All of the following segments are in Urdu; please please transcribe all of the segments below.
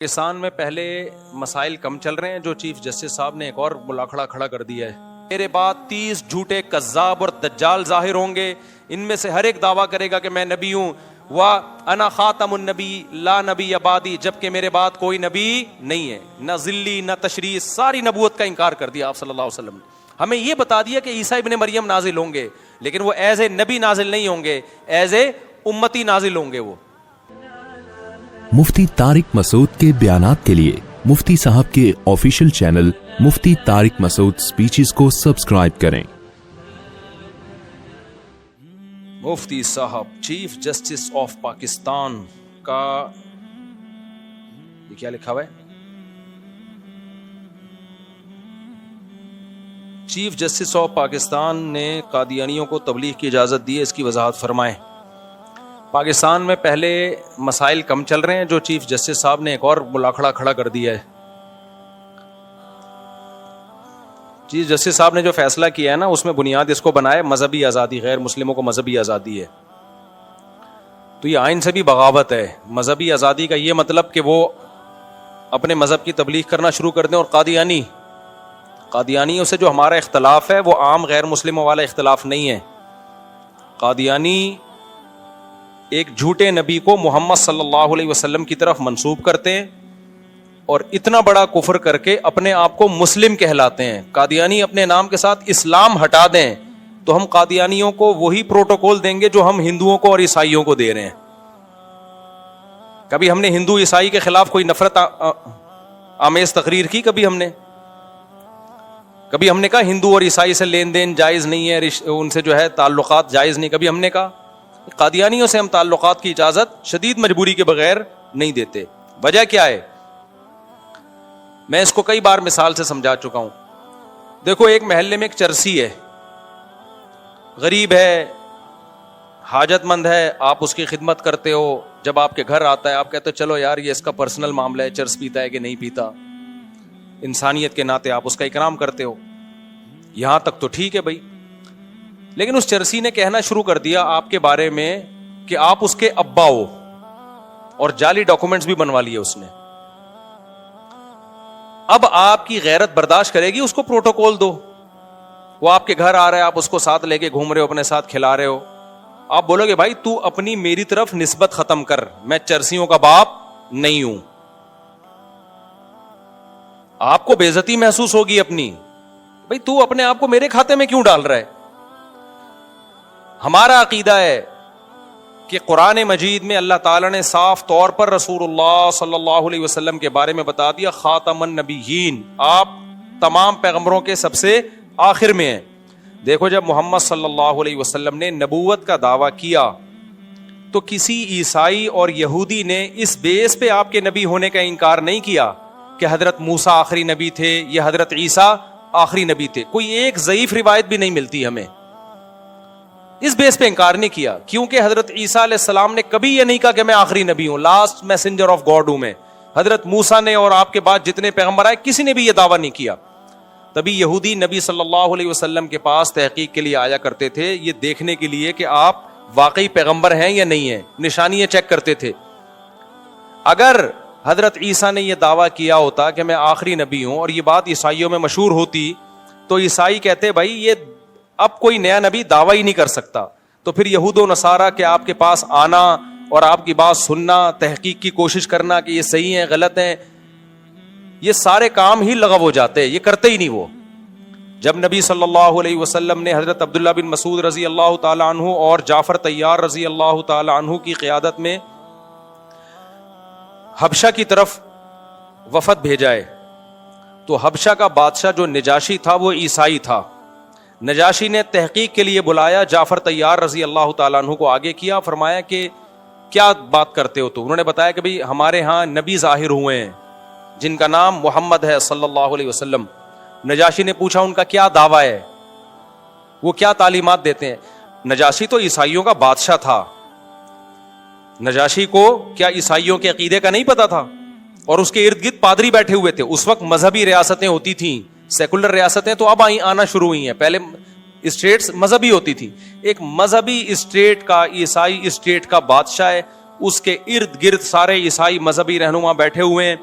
پاکستان میں پہلے مسائل کم چل رہے ہیں جو چیف جسٹس صاحب نے ایک اور ملاکھڑا کھڑا کر دیا ہے. میرے بعد 30 جھوٹے کذاب اور دجال ظاہر ہوں گے. ان میں سے ہر ایک دعویٰ کرے گا کہ میں نبی ہوں. وَأَنَا خَاتَمُ النَّبِي لَا نَبِيَّ بَعْدِي, جبکہ میرے بعد کوئی نبی نہیں ہے. نہ ذلی نہ تشریع, ساری نبوت کا انکار کر دیا آپ صلی اللہ علیہ وسلم نے. ہمیں یہ بتا دیا کہ عیسیٰ ابن مریم نازل ہوں گے, لیکن وہ ایز اے نبی نازل نہیں ہوں گے, ایز اے امتی نازل ہوں گے. وہ مفتی طارق مسعود کے بیانات کے لیے مفتی صاحب کے آفیشیل چینل مفتی طارق مسعود سپیچز کو سبسکرائب کریں. مفتی صاحب چیف جسٹس آف پاکستان کا یہ کیا لکھا ہوا ہے؟ چیف جسٹس آف پاکستان نے قادیانیوں کو تبلیغ کی اجازت دی ہے, اس کی وضاحت فرمائیں. پاکستان میں پہلے مسائل کم چل رہے ہیں جو چیف جسٹس صاحب نے ایک اور ملاکھڑا کھڑا کر دیا ہے. چیف جسٹس صاحب نے جو فیصلہ کیا ہے نا, اس میں بنیاد اس کو بنائے مذہبی آزادی, غیر مسلموں کو مذہبی آزادی ہے. تو یہ آئین سے بھی بغاوت ہے. مذہبی آزادی کا یہ مطلب کہ وہ اپنے مذہب کی تبلیغ کرنا شروع کر دیں. اور قادیانیوں سے جو ہمارا اختلاف ہے وہ عام غیر مسلموں والا اختلاف نہیں ہے. قادیانی ایک جھوٹے نبی کو محمد صلی اللہ علیہ وسلم کی طرف منسوب کرتے ہیں اور اتنا بڑا کفر کر کے اپنے آپ کو مسلم کہلاتے ہیں. قادیانی اپنے نام کے ساتھ اسلام ہٹا دیں تو ہم قادیانیوں کو وہی پروٹوکول دیں گے جو ہم ہندوؤں کو اور عیسائیوں کو دے رہے ہیں. کبھی ہم نے ہندو عیسائی کے خلاف کوئی نفرت آمیز تقریر کی؟ کبھی ہم نے کہا ہندو اور عیسائی سے لین دین جائز نہیں ہے, ان سے جو ہے تعلقات جائز نہیں؟ کبھی ہم نے کہا؟ قادیانیوں سے ہم تعلقات کی اجازت شدید مجبوری کے بغیر نہیں دیتے. وجہ کیا ہے؟ میں اس کو کئی بار مثال سے سمجھا چکا ہوں. دیکھو, ایک محلے میں ایک چرسی ہے, غریب ہے, حاجت مند ہے, آپ اس کی خدمت کرتے ہو. جب آپ کے گھر آتا ہے آپ کہتے ہو چلو یار یہ اس کا پرسنل معاملہ ہے, چرس پیتا ہے کہ نہیں پیتا, انسانیت کے ناطے آپ اس کا اکرام کرتے ہو. یہاں تک تو ٹھیک ہے بھائی. لیکن اس چرسی نے کہنا شروع کر دیا آپ کے بارے میں کہ آپ اس کے ابا ہو, اور جعلی ڈاکومنٹس بھی بنوا لیے اس نے. اب آپ کی غیرت برداشت کرے گی؟ اس کو پروٹوکول دو. وہ آپ کے گھر آ رہا ہے, آپ اس کو ساتھ لے کے گھوم رہے ہو, اپنے ساتھ کھلا رہے ہو. آپ بولو گے بھائی تو اپنی میری طرف نسبت ختم کر, میں چرسیوں کا باپ نہیں ہوں. آپ کو بے عزتی محسوس ہوگی اپنی, بھائی تو اپنے آپ کو میرے کھاتے میں کیوں ڈال رہا ہے. ہمارا عقیدہ ہے کہ قرآن مجید میں اللہ تعالیٰ نے صاف طور پر رسول اللہ صلی اللہ علیہ وسلم کے بارے میں بتا دیا خاتم النبیین, آپ تمام پیغمبروں کے سب سے آخر میں ہیں. دیکھو, جب محمد صلی اللہ علیہ وسلم نے نبوت کا دعویٰ کیا تو کسی عیسائی اور یہودی نے اس بیس پہ آپ کے نبی ہونے کا انکار نہیں کیا کہ حضرت موسیٰ آخری نبی تھے یا حضرت عیسیٰ آخری نبی تھے. کوئی ایک ضعیف روایت بھی نہیں ملتی ہمیں. اس بیس پہ انکار نہیں کیا کیونکہ حضرت عیسیٰ علیہ السلام نے کبھی یہ نہیں کہا کہ میں آخری نبی ہوں, لاسٹ میسنجر آف گاڈ ہوں میں. حضرت موسیٰ نے اور آپ کے بعد جتنے پیغمبر آئے کسی نے بھی یہ دعویٰ نہیں کیا. تبھی یہودی نبی صلی اللہ علیہ وسلم کے پاس تحقیق کے لیے آیا کرتے تھے, یہ دیکھنے کے لیے کہ آپ واقعی پیغمبر ہیں یا نہیں ہیں, نشانیاں چیک کرتے تھے. اگر حضرت عیسیٰ نے یہ دعویٰ کیا ہوتا کہ میں آخری نبی ہوں اور یہ بات عیسائیوں میں مشہور ہوتی تو عیسائی کہتے بھائی یہ اب کوئی نیا نبی دعویٰ ہی نہیں کر سکتا. تو پھر یہود و نصارہ کے آپ کے پاس آنا اور آپ کی بات سننا, تحقیق کی کوشش کرنا کہ یہ صحیح ہیں غلط ہیں, یہ سارے کام ہی لغو ہو جاتے, یہ کرتے ہی نہیں وہ. جب نبی صلی اللہ علیہ وسلم نے حضرت عبداللہ بن مسعود رضی اللہ تعالی عنہ اور جعفر طیار رضی اللہ تعالی عنہ کی قیادت میں حبشہ کی طرف وفد بھیجا ہے تو حبشہ کا بادشاہ جو نجاشی تھا وہ عیسائی تھا. نجاشی نے تحقیق کے لیے بلایا جعفر طیار رضی اللہ تعالیٰ عنہ کو آگے کیا, فرمایا کہ کیا بات کرتے ہو تو؟ انہوں نے بتایا کہ بھئی ہمارے ہاں نبی ظاہر ہوئے ہیں جن کا نام محمد ہے صلی اللہ علیہ وسلم. نجاشی نے پوچھا ان کا کیا دعویٰ ہے, وہ کیا تعلیمات دیتے ہیں؟ نجاشی تو عیسائیوں کا بادشاہ تھا, نجاشی کو کیا عیسائیوں کے عقیدے کا نہیں پتا تھا؟ اور اس کے ارد گرد پادری بیٹھے ہوئے تھے. اس وقت مذہبی ریاستیں ہوتی تھیں, سیکولر ریاستیں تو اب آنا شروع ہوئی ہیں, پہلے اسٹیٹس مذہبی ہوتی تھی. ایک مذہبی اسٹیٹ کا, عیسائی اسٹیٹ کا بادشاہ ہے, اس کے ارد گرد سارے عیسائی مذہبی رہنما بیٹھے ہوئے ہیں.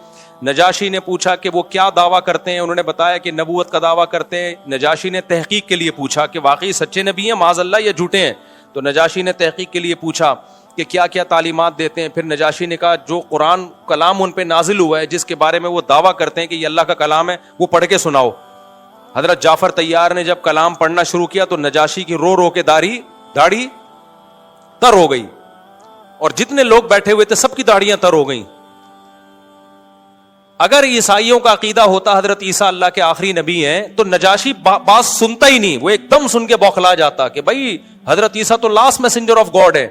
نجاشی نے پوچھا کہ وہ کیا دعویٰ کرتے ہیں, انہوں نے بتایا کہ نبوت کا دعویٰ کرتے ہیں. نجاشی نے تحقیق کے لیے پوچھا کہ واقعی سچے نبی ہیں معاذ اللہ یا جھوٹے ہیں. تو نجاشی نے تحقیق کے لیے پوچھا کہ کیا کیا تعلیمات دیتے ہیں. پھر نجاشی نے کہا جو قرآن کلام ان پہ نازل ہوا ہے جس کے بارے میں وہ دعویٰ کرتے ہیں کہ یہ اللہ کا کلام ہے, وہ پڑھ کے سناؤ. حضرت جعفر طیار نے جب کلام پڑھنا شروع کیا تو نجاشی کی رو رو کے داڑھی تر ہو گئی, اور جتنے لوگ بیٹھے ہوئے تھے سب کی داڑیاں تر ہو گئیں. اگر عیسائیوں کا عقیدہ ہوتا حضرت عیسیٰ اللہ کے آخری نبی ہیں تو نجاشی بات سنتا ہی نہیں, وہ ایک دم سن کے بوکھلا جاتا کہ بھائی حضرت عیسیٰ تو لاسٹ میسنجر آف گاڈ ہے.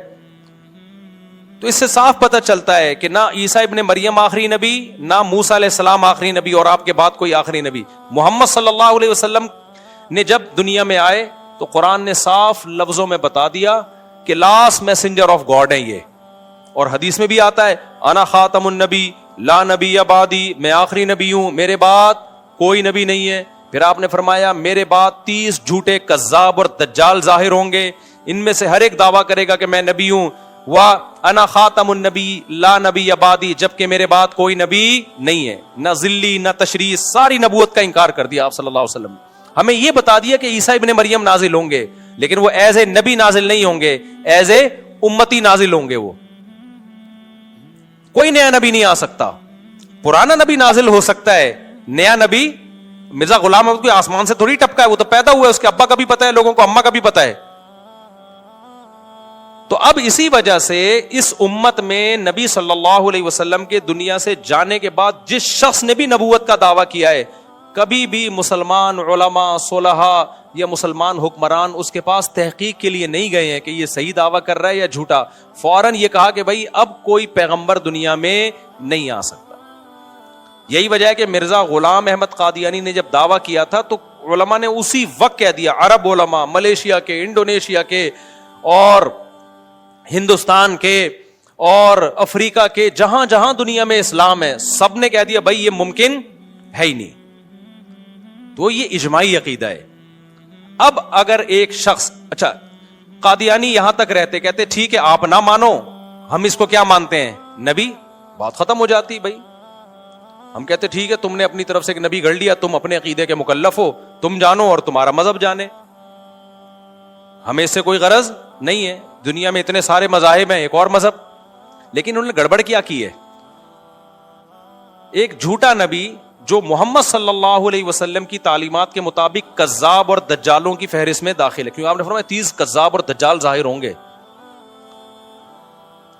تو اس سے صاف پتہ چلتا ہے کہ نہ عیسیٰ ابن مریم آخری نبی, نہ موسیٰ علیہ السلام آخری نبی, اور آپ کے بعد کوئی آخری نبی. محمد صلی اللہ علیہ وسلم نے جب دنیا میں آئے تو قرآن نے صاف لفظوں میں بتا دیا کہ لاسٹ میسنجر آف گاڈ ہے یہ. اور حدیث میں بھی آتا ہے انا خاتم النبی لا نبی بعدی, میں آخری نبی ہوں, میرے بعد کوئی نبی نہیں ہے. پھر آپ نے فرمایا میرے بعد 30 جھوٹے کذاب اور دجال ظاہر ہوں گے, ان میں سے ہر ایک دعویٰ کرے گا کہ میں نبی ہوں. انا خاتم النبی لا نبی بعدی, جبکہ میرے بعد کوئی نبی نہیں ہے. نہ ذلی نہ تشریح, ساری نبوت کا انکار کر دیا آپ صلی اللہ علیہ وسلم. ہمیں یہ بتا دیا کہ عیسیٰ ابن مریم نازل ہوں گے, لیکن وہ ایز اے نبی نازل نہیں ہوں گے, ایز اے امتی نازل ہوں گے. وہ کوئی نیا نبی نہیں آ سکتا. پرانا نبی نازل ہو سکتا ہے, نیا نبی مرزا غلام احمد کوئی آسمان سے تھوڑی ٹپکا ہے, وہ تو پیدا ہوا ہے, اس کے ابا کا بھی پتا ہے لوگوں کو, اماں کا بھی پتا ہے. تو اب اسی وجہ سے اس امت میں نبی صلی اللہ علیہ وسلم کے دنیا سے جانے کے بعد جس شخص نے بھی نبوت کا دعویٰ کیا ہے, کبھی بھی مسلمان علماء صلحاء یا مسلمان حکمران اس کے پاس تحقیق کے لیے نہیں گئے ہیں کہ یہ صحیح دعویٰ کر رہا ہے یا جھوٹا. فوراً یہ کہا کہ بھائی اب کوئی پیغمبر دنیا میں نہیں آ سکتا. یہی وجہ ہے کہ مرزا غلام احمد قادیانی نے جب دعویٰ کیا تھا تو علماء نے اسی وقت کہہ دیا, عرب علماء, ملیشیا کے, انڈونیشیا کے اور ہندوستان کے اور افریقہ کے, جہاں جہاں دنیا میں اسلام ہے, سب نے کہہ دیا بھائی یہ ممکن ہے ہی نہیں. تو یہ اجماعی عقیدہ ہے. اب اگر ایک شخص, اچھا قادیانی یہاں تک رہتے, کہتے ٹھیک ہے آپ نہ مانو, ہم اس کو کیا مانتے ہیں نبی, بات ختم ہو جاتی. بھائی ہم کہتے ٹھیک ہے تم نے اپنی طرف سے ایک نبی گھڑ لیا, تم اپنے عقیدے کے مکلف ہو, تم جانو اور تمہارا مذہب جانے, ہمیں اس سے کوئی غرض نہیں ہے. دنیا میں اتنے سارے مذاہب ہیں, ایک اور مذہب. لیکن انہوں نے گڑبڑ کیا کی ہے. ایک جھوٹا نبی جو محمد صلی اللہ علیہ وسلم کی تعلیمات کے مطابق کذاب اور دجالوں کی فہرست میں داخل ہے, کیونکہ آپ نے فرمایا 30 کذاب اور دجال ظاہر ہوں گے.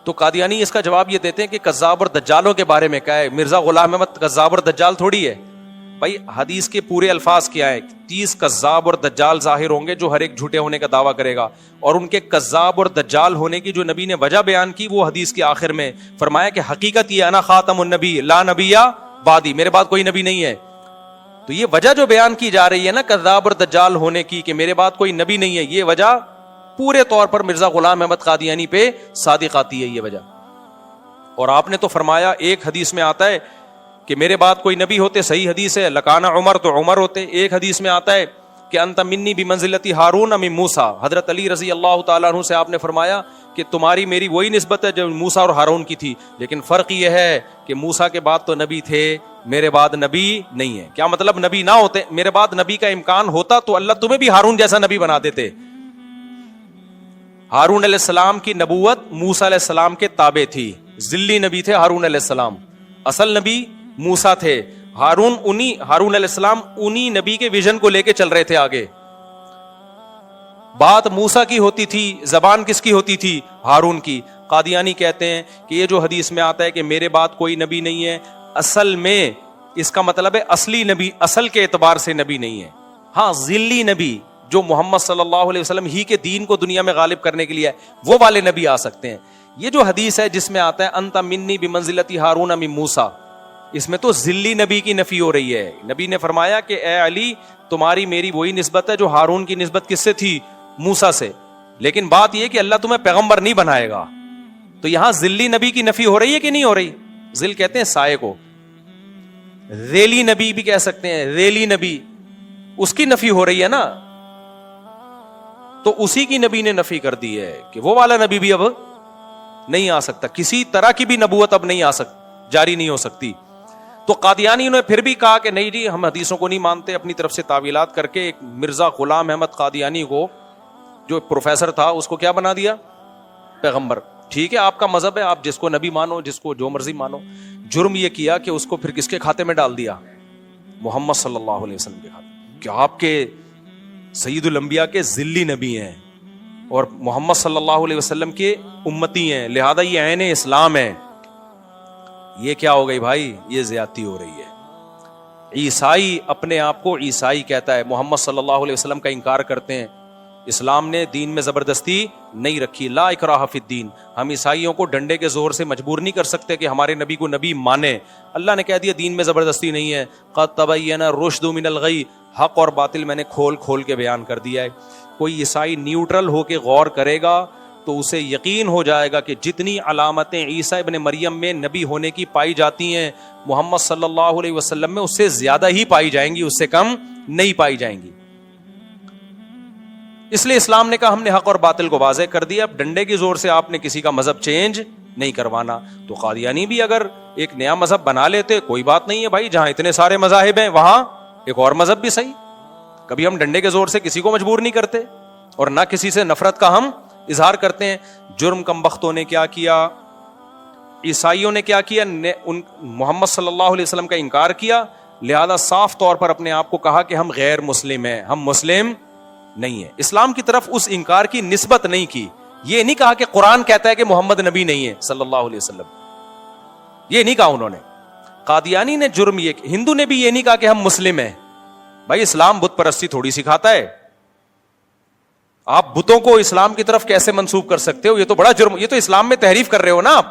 تو قادیانی اس کا جواب یہ دیتے ہیں کہ کذاب اور دجالوں کے بارے میں کیا ہے, مرزا غلام احمد کذاب اور دجال تھوڑی ہے. بھائی حدیث کے پورے الفاظ کیا ہیں, 30 کذاب اور دجال ظاہر ہوں گے جو ہر ایک جھوٹے ہونے کا دعویٰ کرے گا. اور ان کے کذاب اور دجال ہونے کی جو نبی نے وجہ بیان کی وہ حدیث کے آخر میں فرمایا کہ حقیقت یہ انا خاتم النبی لا نبی بعدی, میرے بعد کوئی نبی نہیں ہے. تو یہ وجہ جو بیان کی جا رہی ہے نا کذاب اور دجال ہونے کی کہ میرے بعد کوئی نبی نہیں ہے, یہ وجہ پورے طور پر مرزا غلام احمد قادیانی پہ صادق آتی ہے یہ وجہ. اور آپ نے تو فرمایا, ایک حدیث میں آتا ہے کہ میرے بعد کوئی نبی ہوتے, صحیح حدیث ہے, لکانا عمر تو عمر ہوتے. ایک حدیث میں آتا ہے کہ انت منی بمنزلتی ہارون من موسیٰ, حضرت علی رضی اللہ تعالیٰ عنہ سے آپ نے فرمایا کہ تمہاری میری وہی نسبت ہے جو موسیٰ اور ہارون کی تھی, لیکن فرق یہ ہے کہ موسیٰ کے بعد تو نبی تھے, میرے بعد نبی نہیں ہے. کیا مطلب نبی نہ ہوتے, میرے بعد نبی کا امکان ہوتا تو اللہ تمہیں بھی ہارون جیسا نبی بنا دیتے. ہارون علیہ السلام کی نبوت موسیٰ علیہ السلام کے تابع تھی, ذلی نبی تھے ہارون علیہ السلام, اصل نبی موسیٰ تھے. ہارون علیہ السلام انہی نبی کے ویژن کو لے کے چل رہے تھے آگے. بات موسیٰ کی ہوتی تھی, زبان کس کی ہوتی تھی, ہارون کی. قادیانی کہتے ہیں کہ یہ جو حدیث میں آتا ہے کہ میرے بعد کوئی نبی نہیں ہے, اصل میں اس کا مطلب ہے اصلی نبی اصل کے اعتبار سے نبی نہیں ہے. ہاں ذلی نبی جو محمد صلی اللہ علیہ وسلم ہی کے دین کو دنیا میں غالب کرنے کے لیے ہے, وہ والے نبی آ سکتے ہیں. یہ جو حدیث ہے جس میں آتا ہے انت منی بمنزلتی ہارون من موسیٰ, اس میں تو ذلی نبی کی نفی ہو رہی ہے. نبی نے فرمایا کہ اے علی تمہاری میری وہی نسبت ہے جو ہارون کی نسبت کس سے تھی, موسیٰ سے, لیکن بات یہ کہ اللہ تمہیں پیغمبر نہیں بنائے گا. تو یہاں ذلی نبی کی نفی ہو رہی ہے کہ نہیں ہو رہی. ذل کہتے ہیں سائے کو, ریلی نبی بھی کہہ سکتے ہیں, ریلی نبی, اس کی نفی ہو رہی ہے نا. تو اسی کی نبی نے نفی کر دی ہے کہ وہ والا نبی بھی اب نہیں آ سکتا, کسی طرح کی بھی نبوت اب نہیں آ سکتی, جاری نہیں ہو سکتی. تو قادیانیوں نے پھر بھی کہا کہ نہیں جی ہم حدیثوں کو نہیں مانتے, اپنی طرف سے تعویلات کر کے ایک مرزا غلام احمد قادیانی کو جو پروفیسر تھا اس کو کیا بنا دیا, پیغمبر. ٹھیک ہے آپ کا مذہب ہے, آپ جس کو نبی مانو, جس کو جو مرضی مانو. جرم یہ کیا کہ اس کو پھر کس کے کھاتے میں ڈال دیا, محمد صلی اللہ علیہ وسلم کے کھاتے, کہ آپ کے سید الانبیاء کے ذلی نبی ہیں اور محمد صلی اللہ علیہ وسلم کے امتی ہیں, لہذا یہ عین اسلام ہے. یہ کیا ہو گئی بھائی, یہ زیادتی ہو رہی ہے. عیسائی اپنے آپ کو عیسائی کہتا ہے, محمد صلی اللہ علیہ وسلم کا انکار کرتے ہیں. اسلام نے دین میں زبردستی نہیں رکھی, لا اکراہ فی الدین. ہم عیسائیوں کو ڈنڈے کے زور سے مجبور نہیں کر سکتے کہ ہمارے نبی کو نبی مانے. اللہ نے کہہ دیا دین میں زبردستی نہیں ہے. قد تبین الرشد من الغی, حق اور باطل میں نے کھول کھول کے بیان کر دیا ہے. کوئی عیسائی نیوٹرل ہو کے غور کرے گا تو اسے یقین ہو جائے گا کہ جتنی علامتیں عیسیٰ ابن مریم میں نبی ہونے کی پائی جاتی ہیں محمد صلی اللہ علیہ وسلم میں اس سے زیادہ ہی پائی جائیں گی, اس سے کم نہیں پائی جائیں گی. اس لیے اسلام نے کہا ہم نے حق اور باطل کو واضح کر دیا, اب ڈنڈے کی زور سے آپ نے کسی کا مذہب چینج نہیں کروانا. تو قادیانی بھی اگر ایک نیا مذہب بنا لیتے کوئی بات نہیں ہے بھائی, جہاں اتنے سارے مذاہب ہیں وہاں ایک اور مذہب بھی صحیح. کبھی ہم ڈنڈے کے زور سے کسی کو مجبور نہیں کرتے اور نہ کسی سے نفرت کا ہم اظہار کرتے ہیں. جرم کم بختوں نے کیا کیا, عیسائیوں نے کیا کیا, محمد صلی اللہ علیہ وسلم کا انکار کیا, لہذا صاف طور پر اپنے آپ کو کہا کہ ہم غیر مسلم ہیں, ہم مسلم نہیں ہے. اسلام کی طرف اس انکار کی نسبت نہیں کی. یہ نہیں کہا کہ قرآن کہتا ہے کہ محمد نبی نہیں ہے صلی اللہ علیہ وسلم, یہ نہیں کہا انہوں نے. قادیانی نے جرم یہ, ہندو نے بھی یہ نہیں کہا کہ ہم مسلم ہیں. بھائی اسلام بت پرستی تھوڑی سکھاتا ہے, آپ بتوں کو اسلام کی طرف کیسے منسوب کر سکتے ہو, یہ تو بڑا جرم, یہ تو اسلام میں تحریف کر رہے ہو نا آپ.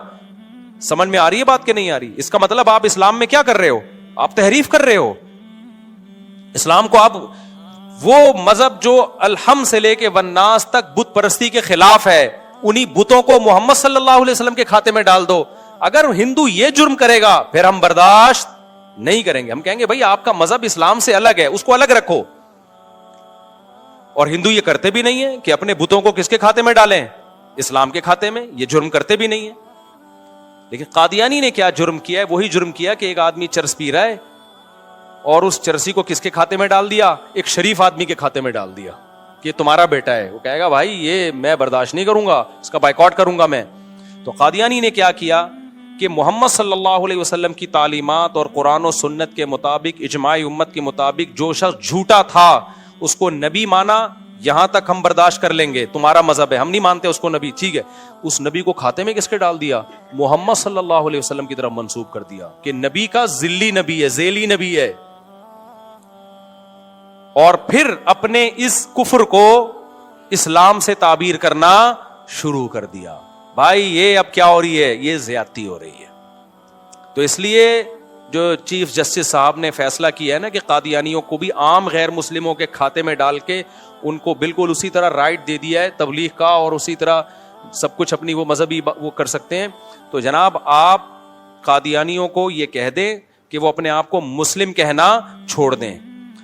سمجھ میں آ رہی ہے بات کہ نہیں آ رہی؟ اس کا مطلب آپ اسلام میں کیا کر رہے ہو, آپ تحریف کر رہے ہو. اسلام کو آپ وہ مذہب جو الحم سے لے کے والناس تک بت پرستی کے خلاف ہے, انہی بتوں کو محمد صلی اللہ علیہ وسلم کے کھاتے میں ڈال دو. اگر ہندو یہ جرم کرے گا پھر ہم برداشت نہیں کریں گے. ہم کہیں گے بھائی آپ کا مذہب اسلام سے الگ ہے, اس کو الگ رکھو. اور ہندو یہ کرتے بھی نہیں ہے کہ اپنے بتوں کو کس کے کھاتے میں ڈالیں, اسلام کے کھاتے میں. یہ جرم کرتے بھی نہیں ہے. لیکن قادیانی نے کیا جرم کیا ہے, وہی جرم کیا کہ ایک آدمی چرس پی رہا ہے اور اس چرسی کو کس کے کھاتے میں ڈال دیا, ایک شریف آدمی کے کھاتے میں ڈال دیا کہ یہ تمہارا بیٹا ہے. وہ کہے گا بھائی یہ میں برداشت نہیں کروں گا, اس کا بائیکاٹ کروں گا میں. تو قادیانی نے کیا کیا کہ محمد صلی اللہ علیہ وسلم کی تعلیمات اور قرآن و سنت کے مطابق, اجماع امت کے مطابق جو شخص جھوٹا تھا اس کو نبی مانا, یہاں تک ہم برداشت کر لیں گے, تمہارا مذہب ہے, ہم نہیں مانتے اس کو نبی, ٹھیک ہے. اس نبی کو کھاتے میں کس کے ڈال دیا, محمد صلی اللہ علیہ وسلم کی طرف منسوب کر دیا کہ نبی کا ذلی نبی ہے, ذیلی نبی ہے. اور پھر اپنے اس کفر کو اسلام سے تعبیر کرنا شروع کر دیا. بھائی یہ اب کیا ہو رہی ہے, یہ زیادتی ہو رہی ہے. تو اس لیے جو چیف جسٹس صاحب نے فیصلہ کیا ہے نا کہ قادیانیوں کو بھی عام غیر مسلموں کے کھاتے میں ڈال کے ان کو بالکل اسی طرح رائٹ دے دیا ہے تبلیغ کا, اور اسی طرح سب کچھ اپنی وہ مذہبی وہ کر سکتے ہیں. تو جناب آپ قادیانیوں کو یہ کہہ دیں کہ وہ اپنے آپ کو مسلم کہنا چھوڑ دیں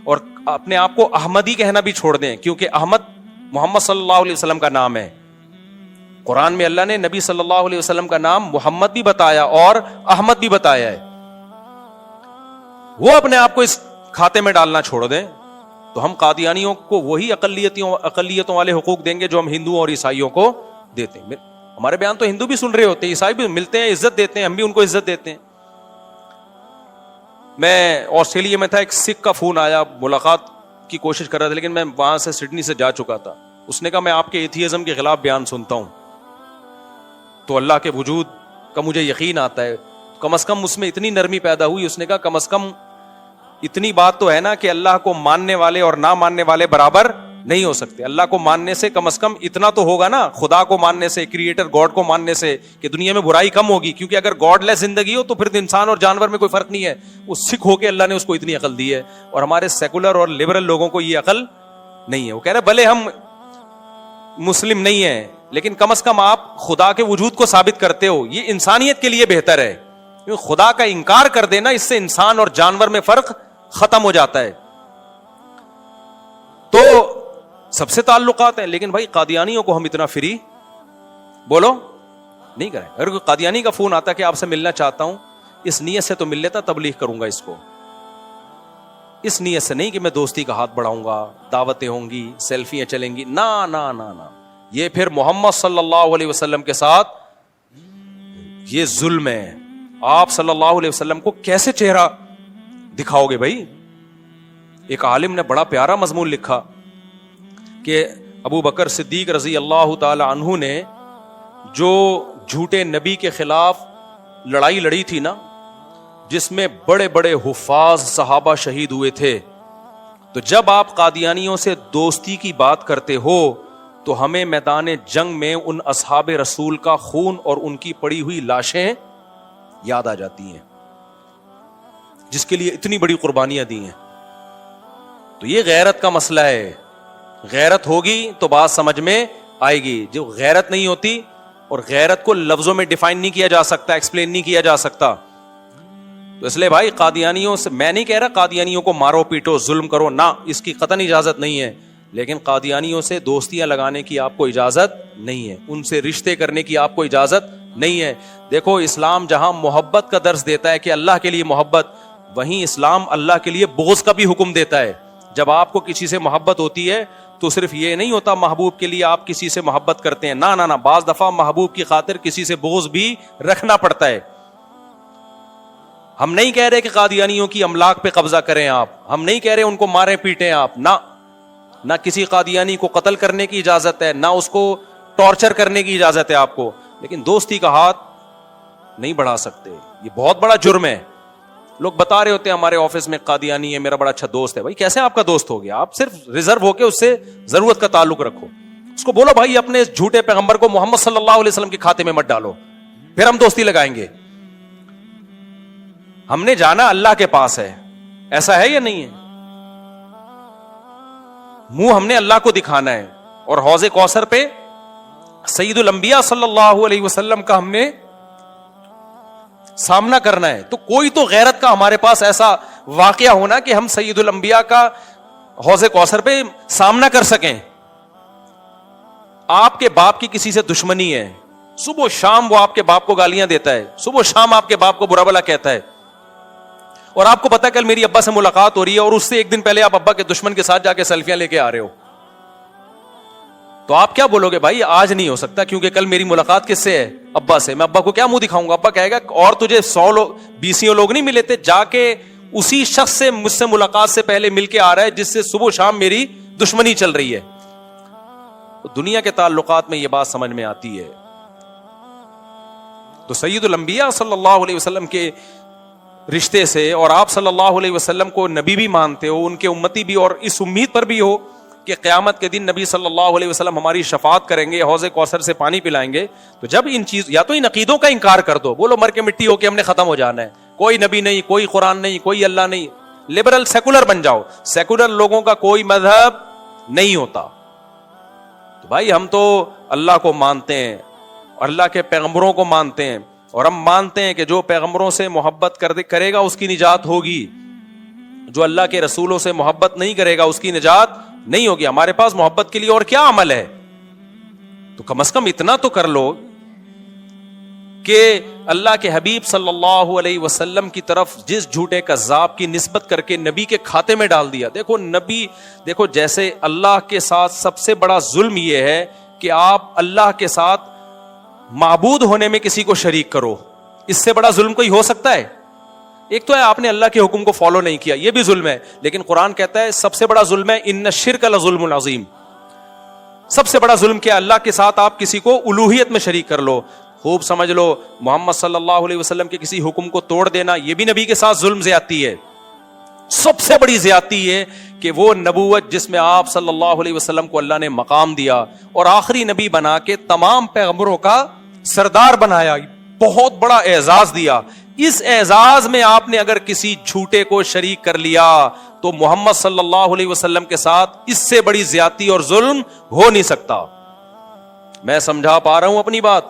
اور اپنے آپ کو احمدی کہنا بھی چھوڑ دیں, کیونکہ احمد محمد صلی اللہ علیہ وسلم کا نام ہے. قرآن میں اللہ نے نبی صلی اللہ علیہ وسلم کا نام محمد بھی بتایا اور احمد بھی بتایا ہے. وہ اپنے آپ کو اس کھاتے میں ڈالنا چھوڑ دیں تو ہم قادیانیوں کو وہی اقلیتوں والے حقوق دیں گے جو ہم ہندوؤں اور عیسائیوں کو دیتے ہیں. ہمارے بیان تو ہندو بھی سن رہے ہوتے ہیں, عیسائی بھی ملتے ہیں, عزت دیتے ہیں, ہم بھی ان کو عزت دیتے ہیں. میں آسٹریلیا میں تھا, ایک سکھ کا فون آیا, ملاقات کی کوشش کر رہا تھا, لیکن میں وہاں سے سڈنی سے جا چکا تھا. اس نے کہا میں آپ کے ایتھیزم کے خلاف بیان سنتا ہوں تو اللہ کے وجود کا مجھے یقین آتا ہے. کم از کم اس میں اتنی نرمی پیدا ہوئی. اس نے کہا کم از کم اتنی بات تو ہے نا کہ اللہ کو ماننے والے اور نہ ماننے والے برابر نہیں ہو سکتے. اللہ کو ماننے سے کم از کم اتنا تو ہوگا نا, خدا کو ماننے سے, کریٹر گاڈ کو ماننے سے, کہ دنیا میں برائی کم ہوگی. کیونکہ اگر گاڈ لیس زندگی ہو تو پھر انسان اور جانور میں کوئی فرق نہیں ہے. وہ سکھ ہو کے اللہ نے اس کو اتنی عقل دی ہے, اور ہمارے سیکولر اور لبرل لوگوں کو یہ عقل نہیں ہے. وہ کہہ رہے بھلے ہم مسلم نہیں ہیں لیکن کم از کم آپ خدا کے وجود کو ثابت کرتے ہو, یہ انسانیت کے لیے بہتر ہے. کیونکہ خدا کا انکار کر دینا, اس سے انسان اور جانور میں فرق ختم ہو جاتا ہے. تو سب سے تعلقات ہیں, لیکن بھائی قادیانیوں کو ہم اتنا فری, بولو نہیں کریں. اگر کوئی قادیانی کا فون آتا کہ آپ سے ملنا چاہتا ہوں, اس نیت سے تو مل لیتا تبلیغ کروں گا اس کو, اس نیت سے نہیں کہ میں دوستی کا ہاتھ بڑھاؤں گا, دعوتیں ہوں گی, سیلفیاں چلیں گی, نا نا نا نا. یہ پھر محمد صلی اللہ علیہ وسلم کے ساتھ یہ ظلم ہے. آپ صلی اللہ علیہ وسلم کو کیسے چہرہ دکھاؤ گے بھائی؟ ایک عالم نے بڑا پیارا مضمون لکھا کہ ابو بکر صدیق رضی اللہ تعالی عنہ نے جو جھوٹے نبی کے خلاف لڑائی لڑی تھی نا, جس میں بڑے بڑے حفاظ صحابہ شہید ہوئے تھے, تو جب آپ قادیانیوں سے دوستی کی بات کرتے ہو تو ہمیں میدان جنگ میں ان اصحاب رسول کا خون اور ان کی پڑی ہوئی لاشیں یاد آ جاتی ہیں, جس کے لیے اتنی بڑی قربانیاں دی ہیں. تو یہ غیرت کا مسئلہ ہے. غیرت ہوگی تو بات سمجھ میں آئے گی. جو غیرت نہیں ہوتی, اور غیرت کو لفظوں میں ڈیفائن نہیں کیا جا سکتا, ایکسپلین نہیں کیا جا سکتا. تو اس لیے بھائی قادیانیوں سے, میں نہیں کہہ رہا قادیانیوں کو مارو پیٹو ظلم کرو, نہ, اس کی قطعاً اجازت نہیں ہے, لیکن قادیانیوں سے دوستیاں لگانے کی آپ کو اجازت نہیں ہے, ان سے رشتے کرنے کی آپ کو اجازت نہیں ہے. دیکھو اسلام جہاں محبت کا درس دیتا ہے کہ اللہ کے لیے محبت, وہیں اسلام اللہ کے لیے بغض کا بھی حکم دیتا ہے. جب آپ کو کسی سے محبت ہوتی ہے تو صرف یہ نہیں ہوتا محبوب کے لیے آپ کسی سے محبت کرتے ہیں, نہ نہ نہ, بعض دفعہ محبوب کی خاطر کسی سے بغض بھی رکھنا پڑتا ہے. ہم نہیں کہہ رہے کہ قادیانیوں کی املاک پہ قبضہ کریں آپ, ہم نہیں کہہ رہے ان کو ماریں پیٹیں آپ, نہ کسی قادیانی کو قتل کرنے کی اجازت ہے, نہ اس کو ٹارچر کرنے کی اجازت ہے آپ کو, لیکن دوستی کا ہاتھ نہیں بڑھا سکتے. یہ بہت بڑا جرم ہے. لوگ بتا رہے ہوتے ہیں ہمارے آفس میں قادیانی ہے, میرا بڑا اچھا دوست ہے. بھائی کیسے آپ کا دوست ہو گیا؟ آپ صرف ریزرو ہو کے اس سے ضرورت کا تعلق رکھو. اس کو بولو بھائی اپنے جھوٹے پیغمبر کو محمد صلی اللہ علیہ وسلم کے کھاتے میں مت ڈالو, پھر ہم دوستی لگائیں گے. ہم نے جانا اللہ کے پاس ہے, ایسا ہے یا نہیں ہے؟ منہ ہم نے اللہ کو دکھانا ہے, اور حوض کوثر پہ سید الانبیاء صلی اللہ علیہ وسلم کا ہم نے سامنا کرنا ہے. تو کوئی تو غیرت کا ہمارے پاس ایسا واقعہ ہونا کہ ہم سید الانبیاء کا حوض کوثر پہ سامنا کر سکیں. آپ کے باپ کی کسی سے دشمنی ہے, صبح و شام وہ آپ کے باپ کو گالیاں دیتا ہے, صبح و شام آپ کے باپ کو برا بلا کہتا ہے, اور آپ کو پتا کل میری ابا سے ملاقات ہو رہی ہے, اور اس سے ایک دن پہلے آپ ابا کے دشمن کے ساتھ جا کے سیلفیاں لے کے آ رہے ہو, تو آپ کیا بولو گے؟ بھائی آج نہیں ہو سکتا کیونکہ کل میری ملاقات کس سے ہے؟ ابا سے. میں ابا کو کیا منہ دکھاؤں گا؟ ابا کہے گا اور تجھے 100 لوگ 20 لوگ نہیں ملے تھے, جا کے اسی شخص سے مجھ سے ملاقات سے پہلے مل کے آ رہا ہے جس سے صبح شام میری دشمنی چل رہی ہے. دنیا کے تعلقات میں یہ بات سمجھ میں آتی ہے. تو سید الانبیاء صلی اللہ علیہ وسلم کے رشتے سے, اور آپ صلی اللہ علیہ وسلم کو نبی بھی مانتے ہو, ان کے امتی بھی, اور اس امید پر بھی ہو کہ قیامت کے دن نبی صلی اللہ علیہ وسلم ہماری شفاعت کریں گے, حوض کوثر سے پانی پلائیں گے. تو جب ان چیز, یا تو ان عقیدوں کا انکار کر دو, بولو مر کے مٹی ہو کے ہم نے ختم ہو جانا ہے, کوئی نبی نہیں, کوئی قرآن نہیں, کوئی اللہ نہیں, لبرل سیکولر بن جاؤ. سیکولر لوگوں کا کوئی مذہب نہیں ہوتا. تو بھائی ہم تو اللہ کو مانتے ہیں, اللہ کے پیغمبروں کو مانتے ہیں, اور ہم مانتے ہیں کہ جو پیغمبروں سے محبت کرے گا اس کی نجات ہوگی, جو اللہ کے رسولوں سے محبت نہیں کرے گا اس کی نجات نہیں ہوگی. ہمارے پاس محبت کے لیے اور کیا عمل ہے؟ تو کم از کم اتنا تو کر لو کہ اللہ کے حبیب صلی اللہ علیہ وسلم کی طرف جس جھوٹے کذاب کی نسبت کر کے نبی کے کھاتے میں ڈال دیا. دیکھو نبی, دیکھو جیسے اللہ کے ساتھ سب سے بڑا ظلم یہ ہے کہ آپ اللہ کے ساتھ معبود ہونے میں کسی کو شریک کرو. اس سے بڑا ظلم کوئی ہو سکتا ہے؟ ایک تو ہے آپ نے اللہ کے حکم کو فالو نہیں کیا, یہ بھی ظلم ہے, لیکن قرآن کہتا ہے سب سے بڑا ظلم ہے ان الشرک لظلم عظیم. سب سے بڑا ظلم کیا؟ اللہ کے ساتھ آپ کسی کو الوہیت میں شریک کر لو. خوب سمجھ لو, محمد صلی اللہ علیہ وسلم کے کسی حکم کو توڑ دینا یہ بھی نبی کے ساتھ ظلم زیادتی ہے. سب سے بڑی زیادتی ہے کہ وہ نبوت جس میں آپ صلی اللہ علیہ وسلم کو اللہ نے مقام دیا اور آخری نبی بنا کے تمام پیغمبروں کا سردار بنایا, بہت بڑا اعزاز دیا, اس اعزاز میں آپ نے اگر کسی جھوٹے کو شریک کر لیا تو محمد صلی اللہ علیہ وسلم کے ساتھ اس سے بڑی زیادتی اور ظلم ہو نہیں سکتا. میں سمجھا پا رہا ہوں اپنی بات؟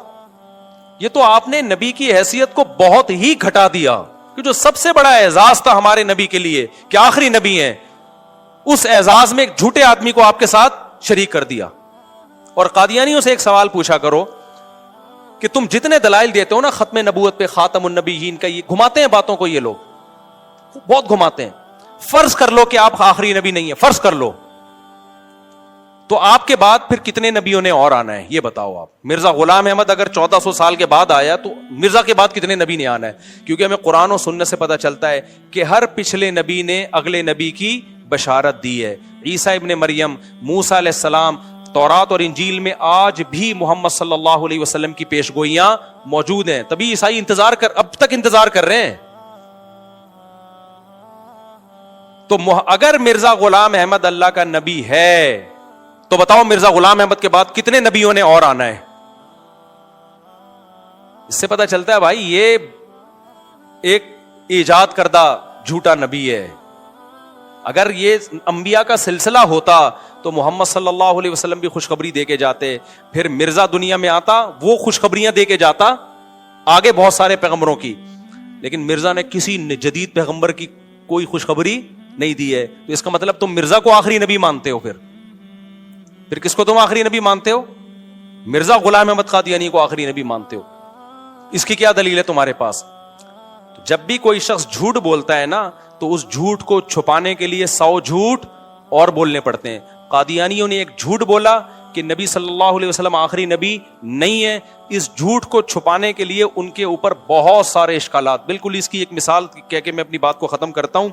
یہ تو آپ نے نبی کی حیثیت کو بہت ہی گھٹا دیا کہ جو سب سے بڑا اعزاز تھا ہمارے نبی کے لیے کہ آخری نبی ہیں, اس اعزاز میں ایک جھوٹے آدمی کو آپ کے ساتھ شریک کر دیا. اور قادیانیوں سے ایک سوال پوچھا کرو کہ تم جتنے دلائل دیتے ہو نا ختم نبوت پہ، خاتم النبیین کا، یہ گھماتے ہیں باتوں کو، یہ لوگ بہت گھماتے ہیں. فرض کر لو کہ آپ آخری نبی نہیں ہے، فرض کر لو، تو آپ کے بعد پھر کتنے نبیوں نے اور آنا ہے یہ بتاؤ آپ. مرزا غلام احمد اگر 1400 سال کے بعد آیا تو مرزا کے بعد کتنے نبی نے آنا ہے؟ کیونکہ ہمیں قرآن و سنت سے پتہ چلتا ہے کہ ہر پچھلے نبی نے اگلے نبی کی بشارت دی ہے. عیسیٰ ابن مریم، موسیٰ علیہ السلام، تورات اور انجیل میں آج بھی محمد صلی اللہ علیہ وسلم کی پیش گوئیاں موجود ہیں. تبھی عیسائی اب تک انتظار کر رہے ہیں. تو اگر مرزا غلام احمد اللہ کا نبی ہے تو بتاؤ مرزا غلام احمد کے بعد کتنے نبیوں نے اور آنا ہے؟ اس سے پتہ چلتا ہے بھائی یہ ایک ایجاد کردہ جھوٹا نبی ہے. اگر یہ انبیاء کا سلسلہ ہوتا تو محمد صلی اللہ علیہ وسلم بھی خوشخبری دے کے جاتے، پھر مرزا دنیا میں آتا، وہ خوشخبریاں دے کے جاتا آگے بہت سارے پیغمبروں کی. لیکن مرزا نے کسی جدید پیغمبر کی کوئی خوشخبری نہیں دی ہے. تو اس کا مطلب تم مرزا کو آخری نبی مانتے ہو. پھر کس کو تم آخری نبی مانتے ہو؟ مرزا غلام احمد قادیانی کو آخری نبی مانتے ہو. اس کی کیا دلیل ہے تمہارے پاس؟ جب بھی کوئی شخص جھوٹ بولتا ہے نا تو اس جھوٹ کو چھپانے کے لیے 100 جھوٹ اور بولنے پڑتے ہیں. قادیانیوں نے ایک جھوٹ بولا کہ نبی صلی اللہ علیہ وسلم آخری نبی نہیں ہے. اس جھوٹ کو چھپانے کے لیے ان کے اوپر بہت سارے اشکالات. بالکل اس کی ایک مثال کہہ کے میں اپنی بات کو ختم کرتا ہوں.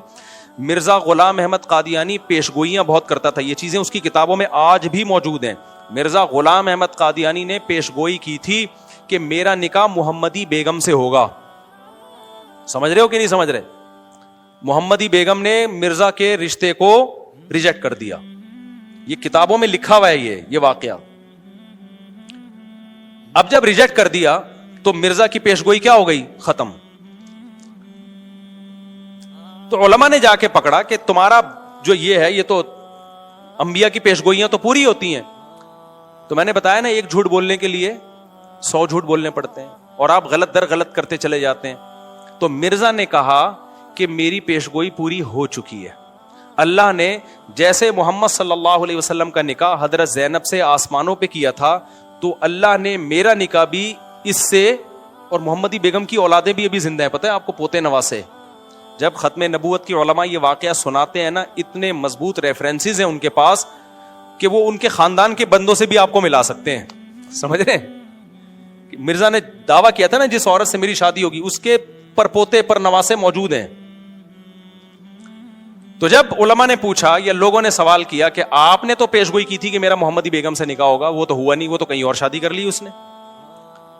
مرزا غلام احمد قادیانی پیشگوئیاں بہت کرتا تھا. یہ چیزیں اس کی کتابوں میں آج بھی موجود ہیں. مرزا غلام احمد قادیانی نے پیشگوئی کی تھی کہ میرا نکاح محمدی بیگم سے ہوگا. سمجھ رہے ہو کہ نہیں سمجھ رہے؟ محمدی بیگم نے مرزا کے رشتے کو ریجیکٹ کر دیا. یہ کتابوں میں لکھا ہوا ہے یہ واقعہ. اب جب ریجیکٹ کر دیا تو مرزا کی پیشگوئی کیا ہو گئی؟ ختم. تو علماء نے جا کے پکڑا کہ تمہارا جو یہ ہے یہ تو انبیاء کی پیشگوئیاں تو پوری ہوتی ہیں. تو میں نے بتایا نا ایک جھوٹ بولنے کے لیے 100 جھوٹ بولنے پڑتے ہیں اور آپ غلط در غلط کرتے چلے جاتے ہیں. تو مرزا نے کہا کہ میری پیشگوئی پوری ہو چکی ہے. اللہ نے جیسے محمد صلی اللہ علیہ وسلم کا نکاح حضرت زینب سے آسمانوں پہ کیا تھا تو اللہ نے میرا نکاح بھی اس سے، اور محمدی بیگم کی اولادیں بھی ابھی زندہ ہیں. پتہ ہے آپ کو پوتے نواسے. جب ختم نبوت کی علماء یہ واقعہ سناتے ہیں نا اتنے مضبوط ریفرنسز ہیں ان کے پاس کہ وہ ان کے خاندان کے بندوں سے بھی آپ کو ملا سکتے ہیں. سمجھ رہے ہیں؟ مرزا نے دعویٰ کیا تھا نا جس عورت سے میری شادی ہوگی اس کے پر پوتے پر نواسے موجود ہیں. تو جب علماء نے پوچھا یا لوگوں نے سوال کیا کہ آپ نے تو پیشگوئی کی تھی کہ میرا محمدی بیگم سے نکاح ہوگا، وہ تو ہوا نہیں، وہ تو کہیں اور شادی کر لی اس نے.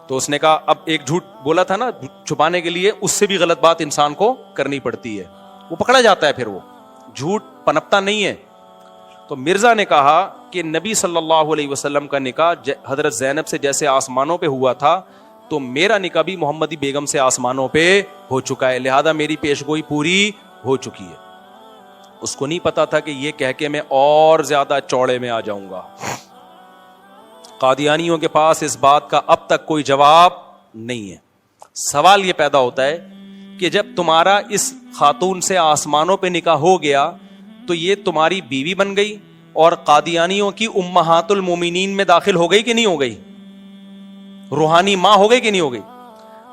تو اس نے کہا اب ایک جھوٹ بولا تھا نا چھپانے کے لیے، اس سے بھی غلط بات انسان کو کرنی پڑتی ہے، وہ پکڑا جاتا ہے. پھر وہ جھوٹ پنپتا نہیں ہے. تو مرزا نے کہا کہ نبی صلی اللہ علیہ وسلم کا نکاح حضرت زینب سے جیسے آسمانوں پہ ہوا تھا تو میرا نکاح بھی محمدی بیگم سے آسمانوں پہ ہو چکا ہے، لہذا میری پیشگوئی پوری ہو چکی ہے. اس کو نہیں پتا تھا کہ یہ کہہ کے میں اور زیادہ چوڑے میں آ جاؤں گا. قادیانیوں کے پاس اس بات کا اب تک کوئی جواب نہیں ہے. سوال یہ پیدا ہوتا ہے کہ جب تمہارا اس خاتون سے آسمانوں پہ نکاح ہو گیا تو یہ تمہاری بیوی بن گئی اور قادیانیوں کی امہات المومنین میں داخل ہو گئی کہ نہیں ہو گئی؟ روحانی ماں ہو گئی کہ نہیں ہو گئی؟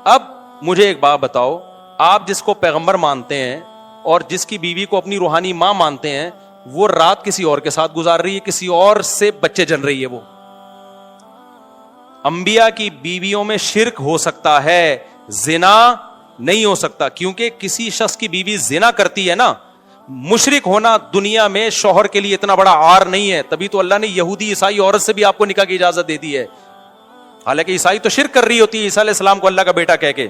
اب مجھے ایک بات بتاؤ، آپ جس کو پیغمبر مانتے ہیں اور جس کی بیوی کو اپنی روحانی ماں مانتے ہیں وہ رات کسی اور کے ساتھ گزار رہی ہے، کسی اور سے بچے جن رہی ہے. وہ انبیاء کی بیویوں میں شرک ہو سکتا ہے، زنا نہیں ہو سکتا، کیونکہ کسی شخص کی بیوی زنا کرتی ہے نا، مشرک ہونا دنیا میں شوہر کے لیے اتنا بڑا عار نہیں ہے. تبھی تو اللہ نے یہودی عیسائی عورت سے بھی آپ کو نکاح کی اجازت دے دی ہے. حالانکہ عیسائی تو شرک کر رہی ہوتی ہے عیسیٰ علیہ السلام کو اللہ کا بیٹا کہہ کے،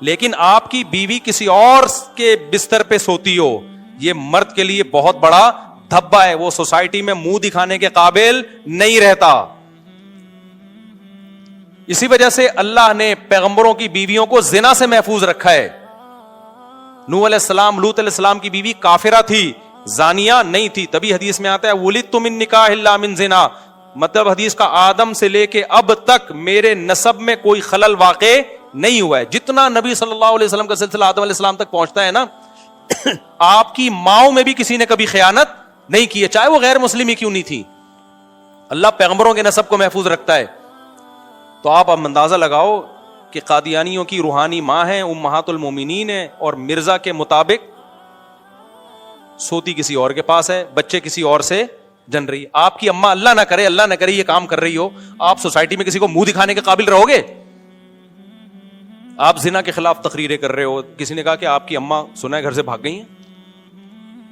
لیکن آپ کی بیوی کسی اور کے بستر پہ سوتی ہو یہ مرد کے لیے بہت بڑا دھبا ہے. وہ سوسائٹی میں منہ دکھانے کے قابل نہیں رہتا. اسی وجہ سے اللہ نے پیغمبروں کی بیویوں کو زنا سے محفوظ رکھا ہے. نوح علیہ السلام، لوط علیہ السلام کی بیوی کافرہ تھی، زانیہ نہیں تھی. تبھی حدیث میں آتا ہے ولدت من نکاح الا من زنا، مطلب حدیث کا آدم سے لے کے اب تک میرے نسب میں کوئی خلل واقع نہیں ہوا ہے. جتنا نبی صلی اللہ علیہ وسلم کا سلسلہ آدم علیہ السلام تک پہنچتا ہے نا، آپ کی ماؤں میں بھی کسی نے کبھی خیانت نہیں کی ہے، چاہے وہ غیر مسلم ہی کیوں نہیں تھی. اللہ پیغمبروں کے نسب کو محفوظ رکھتا ہے. تو آپ اب اندازہ لگاؤ کہ قادیانیوں کی روحانی ماں ہیں امہات المومنین ہیں, اور مرزا کے مطابق سوتی کسی اور کے پاس ہے, بچے کسی اور سے جن رہی. آپ کی اماں اللہ نہ کرے یہ کام کر رہی ہو, آپ سوسائٹی میں کسی کو منہ دکھانے کے قابل رہو گے؟ آپ زنا کے خلاف تقریریں کر رہے ہو, کسی نے کہا کہ آپ کی اماں سنا ہے گھر سے بھاگ گئی ہیں,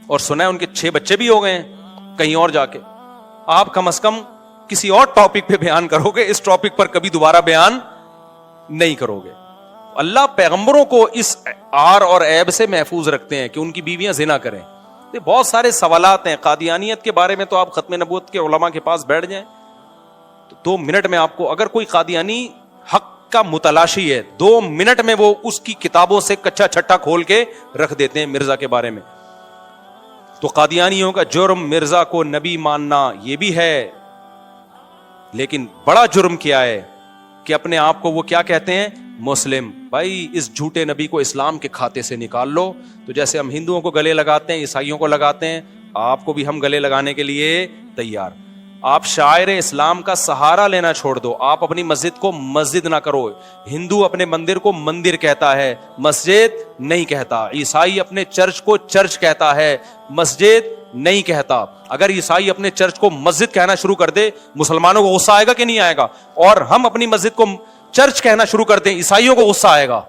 اور سنا ہے ان کے 6 بچے بھی ہو گئے ہیں کہیں اور جا کے. آپ کم از کم کسی اور ٹاپک پہ بیان کرو گے, اس ٹاپک پر کبھی دوبارہ بیان نہیں کرو گے. اللہ پیغمبروں کو اس عار اور عیب سے محفوظ رکھتے ہیں کہ ان کی بیویاں زنا کریں. بہت سارے سوالات ہیں قادیانیت کے بارے میں, تو آپ ختم نبوت کے علماء کے پاس بیٹھ جائیں تو 2 منٹ میں آپ کو, اگر کوئی قادیانی حق کا متلاشی ہے 2 منٹ میں وہ اس کی کتابوں سے کچا چھٹا کھول کے رکھ دیتے ہیں مرزا کے بارے میں. تو قادیانیوں کا جرم مرزا کو نبی ماننا یہ بھی ہے, لیکن بڑا جرم کیا ہے کہ اپنے آپ کو وہ کیا کہتے ہیں؟ مسلم. بھائی اس جھوٹے نبی کو اسلام کے کھاتے سے نکال لو. تو جیسے ہم ہندوؤں کو گلے لگاتے ہیں, عیسائیوں کو لگاتے ہیں, آپ کو بھی ہم گلے لگانے کے لیے تیار. آپ شاعر اسلام کا سہارا لینا چھوڑ دو. آپ اپنی مسجد کو مسجد نہ کرو. ہندو اپنے مندر کو مندر کہتا ہے, مسجد نہیں کہتا. عیسائی اپنے چرچ کو چرچ کہتا ہے, مسجد نہیں کہتا. اگر عیسائی اپنے چرچ کو مسجد کہنا شروع کر دے, مسلمانوں کو غصہ آئے گا کہ نہیں آئے گا؟ اور ہم اپنی مسجد کو چرچ کہنا شروع کر دیں, عیسائیوں کو غصہ آئے گا,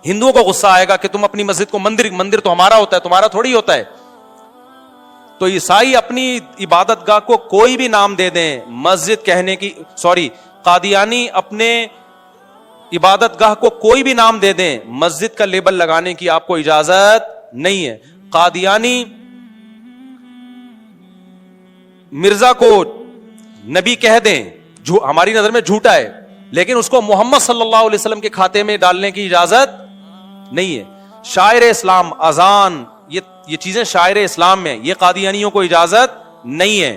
ہندوؤں کو غصہ آئے گا کہ تم اپنی مسجد کو مندر تو ہمارا ہوتا ہے, تمہارا تھوڑی ہوتا ہے. تو عیسائی اپنی عبادت گاہ کو کوئی بھی نام دے دیں, مسجد کہنے کی, قادیانی اپنے عبادت گاہ کو کوئی بھی نام دے دیں, مسجد کا لیبل لگانے کی آپ کو اجازت نہیں ہے. قادیانی مرزا کو نبی کہہ دیں, جو ہماری نظر میں جھوٹا ہے, لیکن اس کو محمد صلی اللہ علیہ وسلم کے کھاتے میں ڈالنے کی اجازت نہیں ہے. شاعر اسلام, اذان, یہ چیزیں شاعر اسلام میں, یہ قادیانیوں کو اجازت نہیں ہے.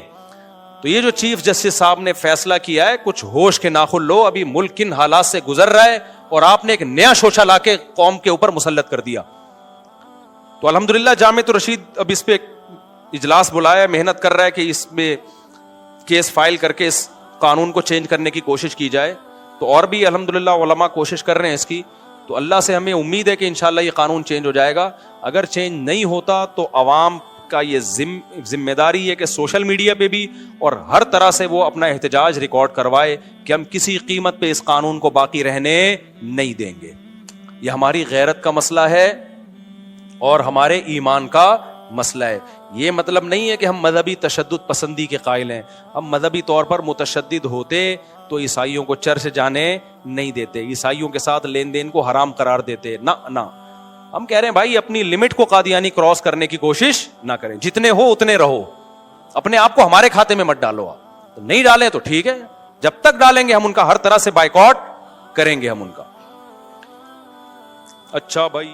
تو یہ جو چیف جسٹس صاحب نے فیصلہ کیا ہے, کچھ ہوش کے ناخن لو. ابھی ملک کن حالات سے گزر رہا ہے, اور آپ نے ایک نیا شوشہ لا کے قوم کے اوپر مسلط کر دیا. تو الحمدللہ جامعۃ الرشید اب اس پہ اجلاس بلایا, محنت کر رہا ہے کہ اس میں کیس فائل کر کے اس قانون کو چینج کرنے کی کوشش کی جائے. تو اور بھی الحمدللہ علماء کوشش کر رہے ہیں اس کی. تو اللہ سے ہمیں امید ہے کہ انشاءاللہ یہ قانون چینج ہو جائے گا. اگر چینج نہیں ہوتا تو عوام کا یہ ذمہ داری ہے کہ سوشل میڈیا پہ بھی اور ہر طرح سے وہ اپنا احتجاج ریکارڈ کروائے کہ ہم کسی قیمت پہ اس قانون کو باقی رہنے نہیں دیں گے. یہ ہماری غیرت کا مسئلہ ہے اور ہمارے ایمان کا مسئلہ ہے. یہ مطلب نہیں ہے کہ ہم مذہبی تشدد پسندی کے قائل ہیں. ہم مذہبی طور پر متشدد ہوتے تو عیسائیوں کو چرچ جانے نہیں دیتے, عیسائیوں کے ساتھ لین دین کو حرام قرار دیتے. نہ, ہم کہہ رہے ہیں بھائی اپنی لمٹ کو قادیانی کراس کرنے کی کوشش نہ کریں. جتنے ہو اتنے رہو, اپنے آپ کو ہمارے کھاتے میں مت ڈالو. آپ نہیں ڈالیں تو ٹھیک ہے, جب تک ڈالیں گے ہم ان کا ہر طرح سے بائیکاٹ کریں گے, ہم ان کا. اچھا بھائی